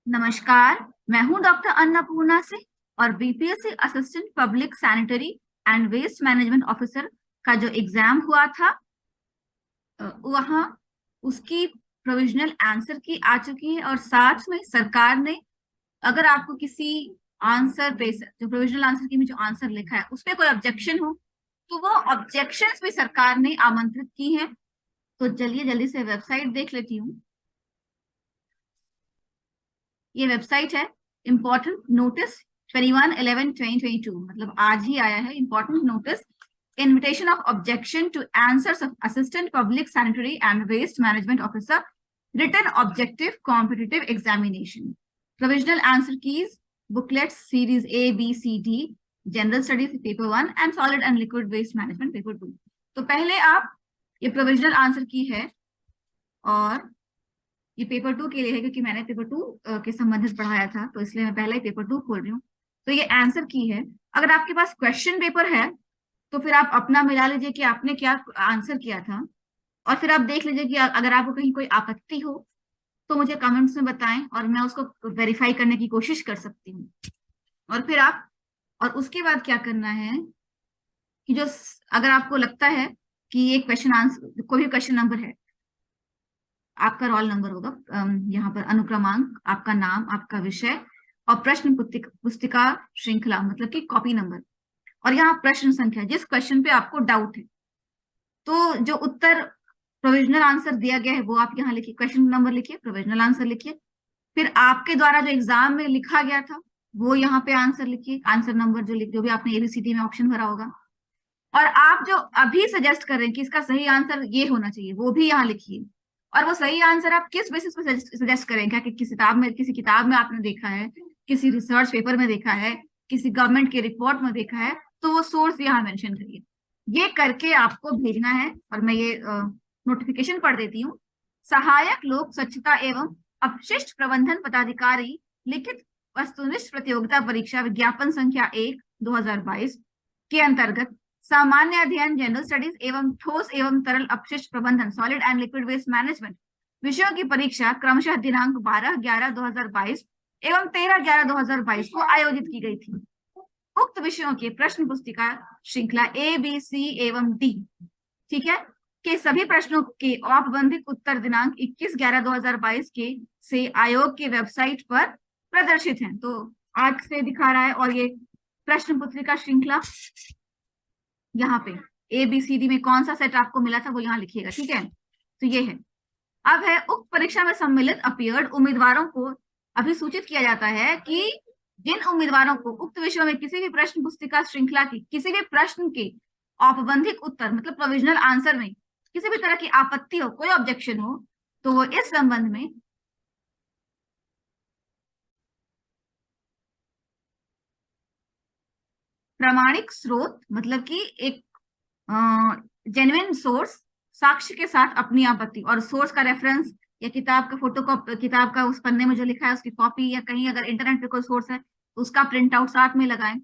नमस्कार। मैं हूं डॉक्टर अन्नपूर्णा से और BPSC assistant public sanitary and waste management officer का जो एग्जाम हुआ था वहाँ उसकी प्रोविजनल आंसर की आ चुकी है। और साथ में सरकार ने, अगर आपको किसी आंसर पे जो प्रोविजनल आंसर की में जो आंसर लिखा है उस पे कोई ऑब्जेक्शन हो तो वो ऑब्जेक्शंस भी सरकार ने आमंत्रित की है। तो चलिए जल्दी से वेबसाइट देख लेती हूँ। ये वेबसाइट है इंपॉर्टेंट नोटिस 21/11/2022, मतलब आज ही आया है। Important notice invitation of objection to answers of assistant public sanitary and waste management officer written objective competitive examination provisional answer keys booklets series A B C D general studies paper 1 and solid and liquid waste management paper 2। तो पहले आप ये provisional answer की है और ये paper 2 के लिए है क्योंकि मैंने पेपर 2 के संबंधित पढ़ाया था, तो इसलिए मैं पहले ही पेपर 2 खोल रही हूँ। तो ये आंसर की है। अगर आपके पास क्वेश्चन पेपर है तो फिर आप अपना मिला लीजिए कि आपने क्या आंसर किया था, और फिर आप देख लीजिए कि अगर आपको कहीं कोई आपत्ति हो तो मुझे कमेंट्स में बताएं और मैं उसको वेरीफाई करने की कोशिश कर सकती हूँ। और फिर आप, और उसके बाद क्या करना है कि जो, अगर आपको लगता है कि ये क्वेश्चन आंसर कोई भी क्वेश्चन नंबर है, आपका रोल नंबर होगा, यहाँ पर अनुक्रमांक, आपका नाम, आपका विषय और प्रश्न पुस्तिका श्रृंखला मतलब कि कॉपी नंबर, और यहाँ प्रश्न संख्या जिस क्वेश्चन पे आपको डाउट है। तो जो उत्तर प्रोविजनल आंसर दिया गया है वो आप यहाँ लिखिए, क्वेश्चन नंबर लिखिए, प्रोविजनल आंसर लिखिए। फिर आपके द्वारा जो एग्जाम में लिखा गया था वो यहाँ पे आंसर लिखिए, आंसर नंबर जो भी आपने एबीसीडी में ऑप्शन भरा होगा। और आप जो अभी सजेस्ट कर रहे हैं कि इसका सही आंसर ये होना चाहिए वो भी यहाँ लिखिए। और वो सही आंसर आप किस बेसिस पे सजेस्ट करें, क्या कि किसी किताब में आपने देखा है, किसी रिसर्च पेपर में देखा है, किसी गवर्नमेंट की रिपोर्ट में देखा है, तो वो सोर्स यहाँ मेंशन करिए। ये करके आपको भेजना है। और मैं ये नोटिफिकेशन पढ़ देती हूँ। सहायक लोक स्वच्छता एवं अपशिष्ट प्रबंधन पदाधिकारी लिखित वस्तुनिष्ठ प्रतियोगिता परीक्षा विज्ञापन संख्या 1/2022 के अंतर्गत सामान्य अध्ययन जनरल स्टडीज एवं ठोस एवं तरल अपशिष्ट प्रबंधन solid and liquid waste management विषयों की परीक्षा क्रमशः दिनांक 12/11/2022 एवं 13/11/2022 को आयोजित की गई थी। उक्त विषयों के प्रश्न पुस्तिका श्रृंखला A B C एवं D, ठीक है, के सभी प्रश्नों के औपबंधिक उत्तर दिनांक 21/11/2022 के से आयोग की वेबसाइट पर प्रदर्शित हैं। तो आज से दिखा रहा है। और ये प्रश्न पुस्तिका श्रृंखला यहाँ पे ABCD में कौन सा सेट आपको मिला था वो यहाँ लिखिएगा, ठीक है। तो ये है। अब है उक्त परीक्षा में सम्मिलित अपीयर्ड उम्मीदवारों को अभिसूचित किया जाता है कि जिन उम्मीदवारों को उक्त विषयों में किसी भी प्रश्न पुस्तिका श्रृंखला की किसी भी प्रश्न के औपबंधिक उत्तर मतलब प्रोविजनल आंसर में किसी भी तरह की आपत्ति हो, कोई ऑब्जेक्शन हो, तो वो इस संबंध में प्रामाणिक स्रोत मतलब कि एक जेन्युइन सोर्स साक्ष्य के साथ अपनी आपत्ति, और सोर्स का रेफरेंस या किताब का फोटो कॉपी, किताब का उस पन्ने में जो लिखा है उसकी कॉपी, या कहीं अगर इंटरनेट पे कोई सोर्स है उसका प्रिंट आउट साथ में लगाएं।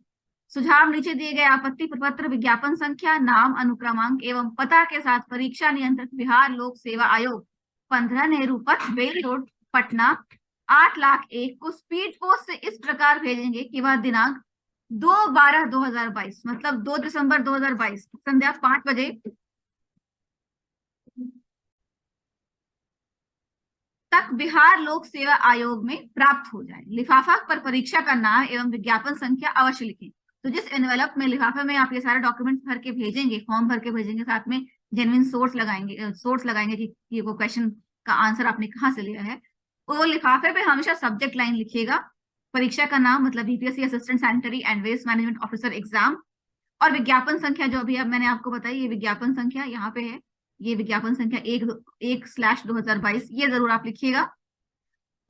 सुझाव नीचे दिए गए आपत्ति प्रपत्र विज्ञापन संख्या नाम अनुक्रमांक एवं पता के साथ परीक्षा नियंत्रक बिहार लोक सेवा आयोग 15 नेहरू पथ बेली रोड पटना 8,01,000 को स्पीड पोस्ट से इस प्रकार भेजेंगे कि वह दिनांक 2/12/2022 मतलब 2 दिसंबर 2022 संध्या 5 बजे तक बिहार लोक सेवा आयोग में प्राप्त हो जाए। लिफाफा पर परीक्षा का नाम एवं विज्ञापन संख्या अवश्य लिखें। तो जिस एनवेलप में लिफाफे में आप ये सारे डॉक्यूमेंट्स भर के भेजेंगे, फॉर्म भर के भेजेंगे, साथ में जेन्युइन सोर्स लगाएंगे कि ये वो क्वेश्चन का आंसर आपने कहाँ से लिया है। वो लिफाफे पे हमेशा सब्जेक्ट लाइन लिखिएगा, परीक्षा का नाम मतलब BPSC assistant sanitary and waste management officer exam, और विज्ञापन संख्या जो अभी अब मैंने आपको बताई, ये विज्ञापन संख्या यहाँ पे है, ये विज्ञापन संख्या 1/2022 ये जरूर आप लिखिएगा।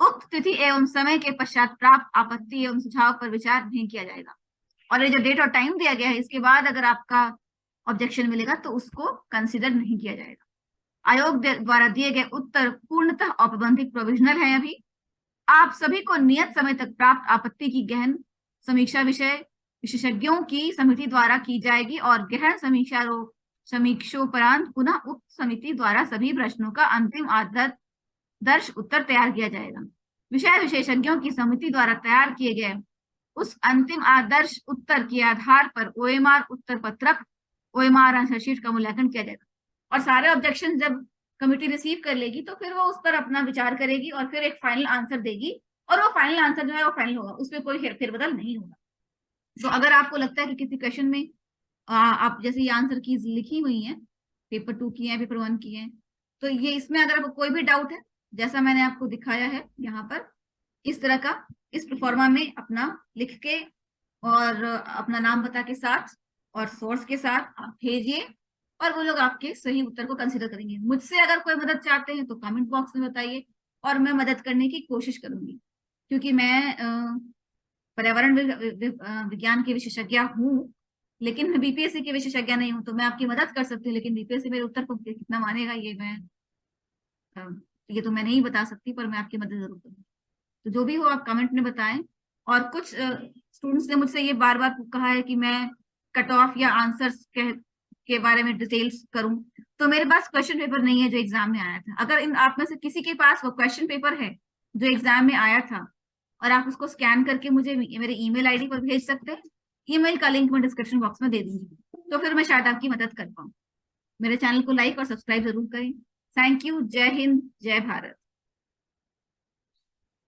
उक्त तिथि एवं समय के पश्चात प्राप्त आपत्ति एवं सुझाव पर विचार नहीं किया जाएगा। और ये जो डेट और टाइम दिया गया है इसके बाद अगर आपका ऑब्जेक्शन मिलेगा तो उसको कंसिडर नहीं किया जाएगा। आयोग द्वारा दिए गए उत्तर पूर्णतः औपबंधिक प्रोविजनल है। अभी आप सभी को नियत समय तक प्राप्त आपत्ति की गहन समीक्षा विषय विशेषज्ञों की समिति द्वारा की जाएगी और गहन समीक्षोपरांत पुनः उक्त समिति द्वारा सभी प्रश्नों का अंतिम आदर्श उत्तर तैयार किया जाएगा। विषय विशेषज्ञों की समिति द्वारा तैयार किए गए उस अंतिम आदर्श उत्तर के आधार पर ओएमआर उत्तर पत्रक, ओएमआर आंसर शीट का मूल्यांकन किया जाएगा। और सारे ऑब्जेक्शन जब कमिटी रिसीव कर लेगी तो फिर वो उस पर अपना विचार करेगी और फिर एक फाइनल आंसर देगी, और वो फाइनल आंसर जो है वो फाइनल होगा, उसमें कोई फेरबदल नहीं होगा। तो अगर आपको लगता है कि किसी क्वेश्चन में आप जैसे ये आंसर कीज लिखी हुई हैं, पेपर 2 की है, पेपर 1 की है, तो ये इसमें अगर आपको कोई भी डाउट है, जैसा मैंने आपको दिखाया है यहाँ पर, इस तरह का इस प्रोफॉर्मा में अपना लिख के और अपना नाम पता के साथ और सोर्स के साथ आप भेजिए, और वो लोग आपके सही उत्तर को कंसिडर करेंगे। मुझसे अगर कोई मदद चाहते हैं तो कमेंट बॉक्स में बताइए, और मैं मदद करने की कोशिश करूंगी, क्योंकि मैं पर्यावरण विज्ञान की विशेषज्ञ हूँ, लेकिन मैं बीपीएससी की विशेषज्ञ नहीं हूँ। तो मैं आपकी मदद कर सकती हूँ, लेकिन बीपीएससी मेरे उत्तर को कितना मानेगा अ, ये तो मैं नहीं बता सकती, पर मैं आपकी मदद जरूर करूँगी। तो जो भी हो आप कमेंट में बताएं। और कुछ स्टूडेंट्स ने मुझसे ये बार बार कहा है कि मैं कट ऑफ या आंसर्स के बारे में डिटेल्स करूं, तो मेरे पास क्वेश्चन पेपर नहीं है जो एग्जाम में आया था। अगर इन आप में से किसी के पास वो क्वेश्चन पेपर है जो एग्जाम में आया था, और आप उसको स्कैन करके मुझे मेरे ईमेल आईडी पर भेज सकते हैं, ईमेल का लिंक मैं डिस्क्रिप्शन बॉक्स में दे दूंगी, तो फिर मैं शायद आपकी मदद कर पाऊँ। मेरे चैनल को लाइक और सब्सक्राइब जरूर करें। Thank you. जय हिंद, जय भारत।